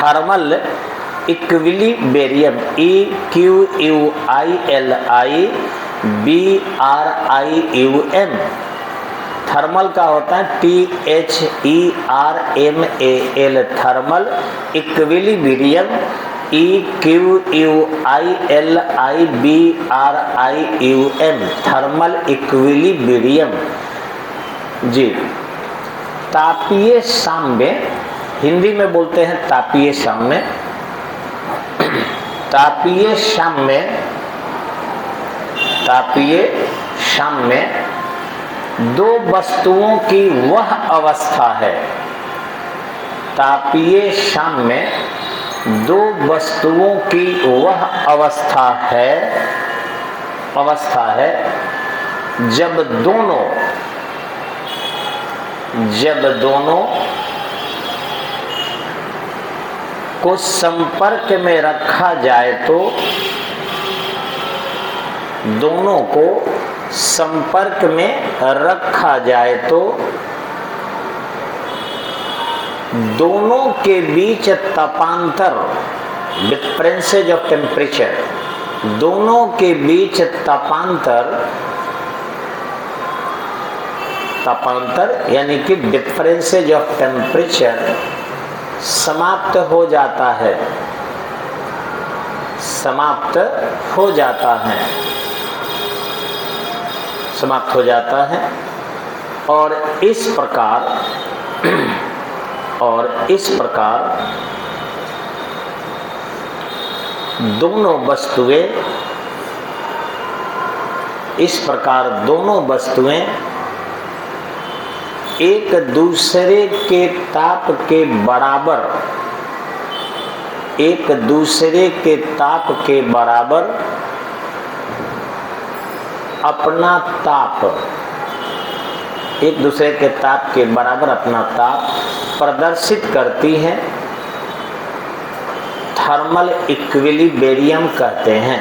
Thermal equilibrium, EQUILIBRIUM। Thermal का होता है THERMAL, thermal equilibrium, EQUILIBRIUM, thermal equilibrium. जी, तापीय साम्य, हिंदी में बोलते हैं तापीय साम्य। तापीय साम्य, तापीय साम्य दो वस्तुओं की वह अवस्था है। तापीय साम्य दो वस्तुओं की वह अवस्था है जब दोनों को संपर्क में रखा जाए तो दोनों को संपर्क में रखा जाए तो दोनों के बीच तापांतर, डिफरेंसेज ऑफ टेम्परेचर, दोनों के बीच तापांतर यानी कि डिफरेंसेज ऑफ टेम्परेचर समाप्त हो जाता है, समाप्त हो जाता है। और इस प्रकार दोनों वस्तुएं एक दूसरे के ताप के बराबर अपना ताप, एक दूसरे के ताप के बराबर अपना ताप प्रदर्शित करती हैं। थर्मल इक्विलिब्रियम कहते हैं।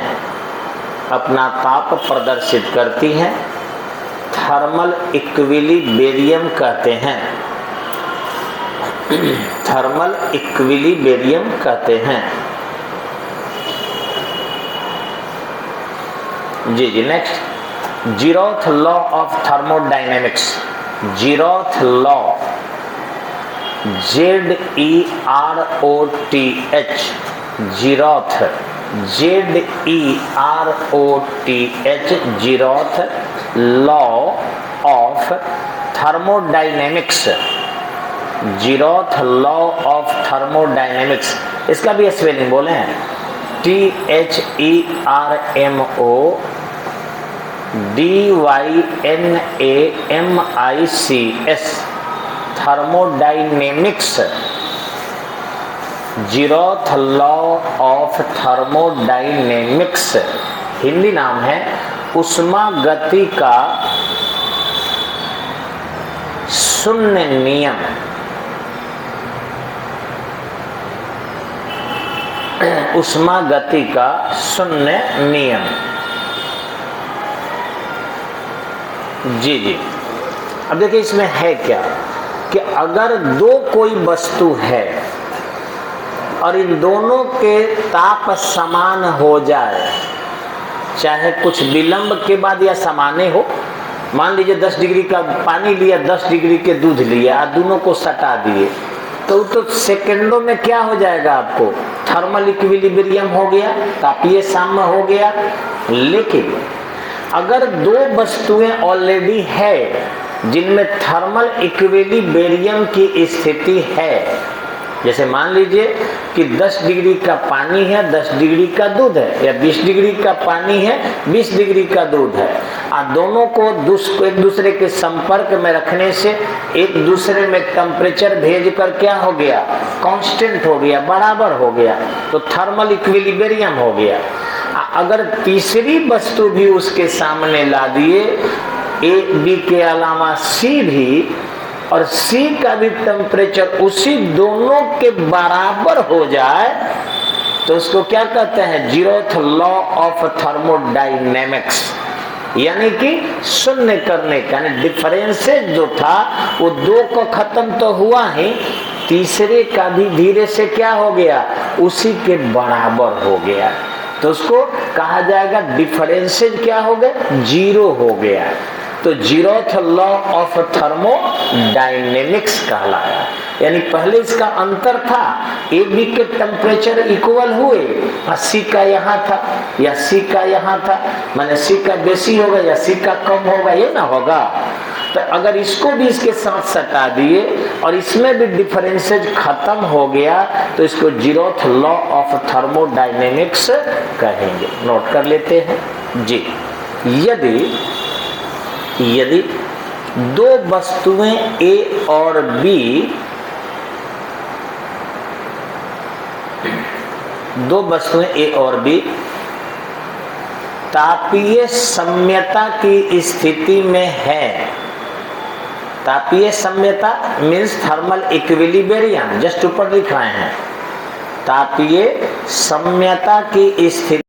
अपना ताप प्रदर्शित करती हैं, थर्मल इक्विलिब्रियम कहते हैं। थर्मल इक्विलिब्रियम कहते हैं। जी, next, zeroth law of thermodynamics. Zeroth law, ZEROTH, zeroth, ZEROTH, zeroth law of thermodynamics. Zeroth law of thermodynamics, इसका भी स्पेलिंग बोले हैं THERMODYNAMICS, thermodynamics. Zeroth law of thermodynamics Hindi नाम है उष्मागति का शून्य नियम। उष्मागति का शून्य नियम। जी, अब देखिए इसमें है क्या कि अगर दो कोई वस्तु है और इन दोनों के ताप समान हो जाए, चाहे कुछ विलंब के बाद या समाने हो, मान लीजिए 10 डिग्री का पानी लिया, 10 डिग्री के दूध लिया और दोनों को सटा दिए, तो सेकंडों में क्या हो जाएगा? आपको थर्मल इक्विलिब्रियम हो गया, तापीय साम्य हो गया। लेकिन अगर दो वस्तुएं ऑलरेडी है जिनमें थर्मल इक्विलिब्रियम की स्थिति है, जैसे मान लीजिए कि 10 डिग्री का पानी है, 10 डिग्री का दूध है, या 20 डिग्री का पानी है, 20 डिग्री का दूध है, और दोनों को एक दूसरे के संपर्क में रखने से एक दूसरे में टेम्परेचर भेजकर क्या हो गया? कांस्टेंट हो गया, बराबर हो गया, तो थर्मल इक्विलिब्रियम हो गया। अगर तीसरी वस्तु भी उसके सामने ला दिए, ए बी के अलावा सी भी, और सी का भी टेम्परेचर उसी दोनों के बराबर हो जाए, तो उसको क्या कहते हैं? जीरोथ लॉ ऑफ थर्मोडायनेमिक्स, यानी कि शून्य करने का, यानी डिफरेंसेज जो था वो दो को खत्म तो हुआ ही, तीसरे का भी धीरे से क्या हो गया, उसी के बराबर हो गया, तो उसको कहा जाएगा डिफरेंसेज क्या हो गए, जीरो हो गया। तो जीरोथ लॉ ऑफ थर्मोडायनेमिक्स कहलाया। यानी पहले इसका अंतर था, ए बी के टेम्परेचर इक्वल हुए, सी का यहाँ था या सी का यहाँ था, माने सी का बेसी होगा या सी का कम होगा, ये ना होगा। तो अगर इसको भी इसके साथ सटा दिए और इसमें भी डिफरेंसेज खत्म हो गया तो इसको जीरोथ लॉ ऑफ थर्मोडायनेमिक्स कहेंगे। नोट कर लेते हैं जी। यदि दो वस्तुएं ए और बी, तापीय सम्यता की स्थिति में है, तापीय सम्यता मीन्स थर्मल इक्विलिब्रियम, जस्ट ऊपर लिख रहे हैं, तापीय सम्यता की स्थिति